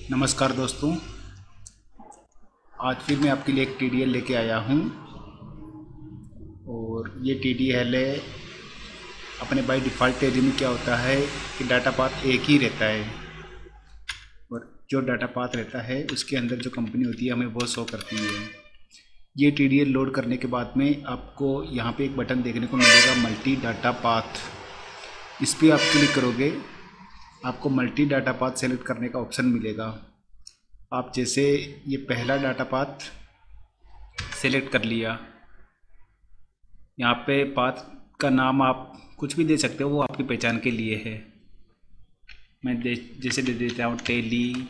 नमस्कार दोस्तों। आज फिर मैं आपके लिए एक टीडीएल लेके आया हूँ। और ये टीडीएल है अपने बाय डिफ़ॉल्ट टेली में क्या होता है कि डाटा पाथ एक ही रहता है, और जो डाटा पाथ रहता है उसके अंदर जो कंपनी होती है हमें वो शो करती है। ये टीडीएल लोड करने के बाद में आपको यहाँ पे एक बटन देखने को मिलेगा, मल्टी डाटा पाथ। इस पर आप क्लिक करोगे, आपको मल्टी डाटा पाथ सेलेक्ट करने का ऑप्शन मिलेगा। आप जैसे ये पहला डाटा पाथ सेलेक्ट कर लिया, यहाँ पे पाथ का नाम आप कुछ भी दे सकते हो, वो आपकी पहचान के लिए है। मैं जैसे दे देता हूँ टेली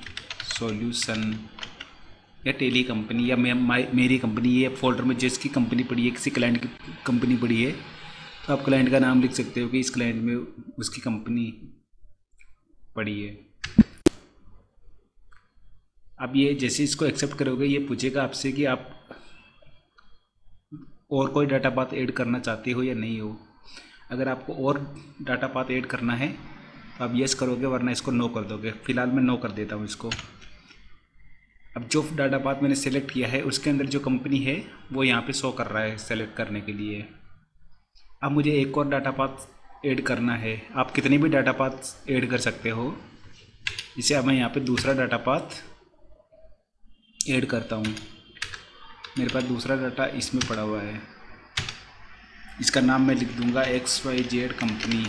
सॉल्यूशन या टेली कंपनी या मेरी कंपनी। ये फोल्डर में जिसकी कंपनी पड़ी है, किसी क्लाइंट की कंपनी पड़ी है, तो आप क्लाइंट का नाम लिख सकते हो कि इस क्लाइंट में उसकी कंपनी पड़ी है। अब ये जैसे इसको एक्सेप्ट करोगे, ये पूछेगा आपसे कि आप और कोई डाटा पाथ ऐड करना चाहते हो या नहीं हो। अगर आपको और डाटा पाथ ऐड करना है तो आप यस करोगे, वरना इसको नो कर दोगे। फिलहाल मैं नो कर देता हूँ इसको। अब जो डाटा पाथ मैंने सेलेक्ट किया है उसके अंदर जो कंपनी है वो यहाँ पे शो कर रहा है सेलेक्ट करने के लिए। अब मुझे एक और डाटा पाथ ऐड करना है। आप कितने भी डाटा पाथ ऐड कर सकते हो। इसे अब मैं यहाँ पे दूसरा डाटा पाथ ऐड करता हूँ। मेरे पास दूसरा डाटा इसमें पड़ा हुआ है, इसका नाम मैं लिख दूंगा XYZ कंपनी।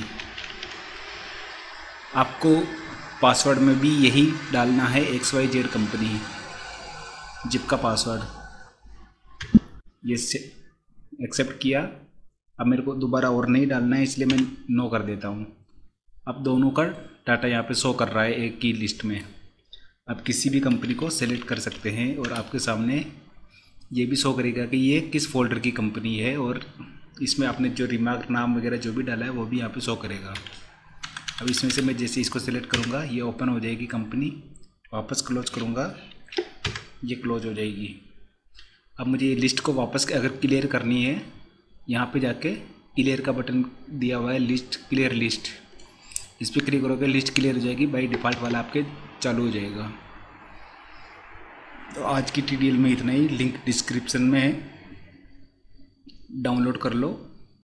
आपको पासवर्ड में भी यही डालना है, XYZ कंपनी, जिप का पासवर्ड। ये एक्सेप्ट किया। अब मेरे को दोबारा और नहीं डालना है, इसलिए मैं नो कर देता हूँ। अब दोनों का डाटा यहाँ पे शो कर रहा है एक ही लिस्ट में। आप किसी भी कंपनी को सेलेक्ट कर सकते हैं और आपके सामने ये भी शो करेगा कि ये किस फोल्डर की कंपनी है, और इसमें आपने जो रिमार्क नाम वगैरह जो भी डाला है वो भी यहाँ पे शो करेगा। अब इसमें से मैं जैसे इसको सेलेक्ट करूँगा, ये ओपन हो जाएगी कंपनी। वापस क्लोज करूँगा, ये क्लोज हो जाएगी। अब मुझे ये लिस्ट को वापस अगर क्लियर करनी है, यहाँ पे जाके क्लियर का बटन दिया हुआ है, लिस्ट क्लियर लिस्ट, इस पर क्लिक करोगे, लिस्ट क्लियर हो जाएगी। बाई डिफ़ॉल्ट वाला आपके चालू हो जाएगा। तो आज की टीडीएल में इतना ही। लिंक डिस्क्रिप्शन में है, डाउनलोड कर लो।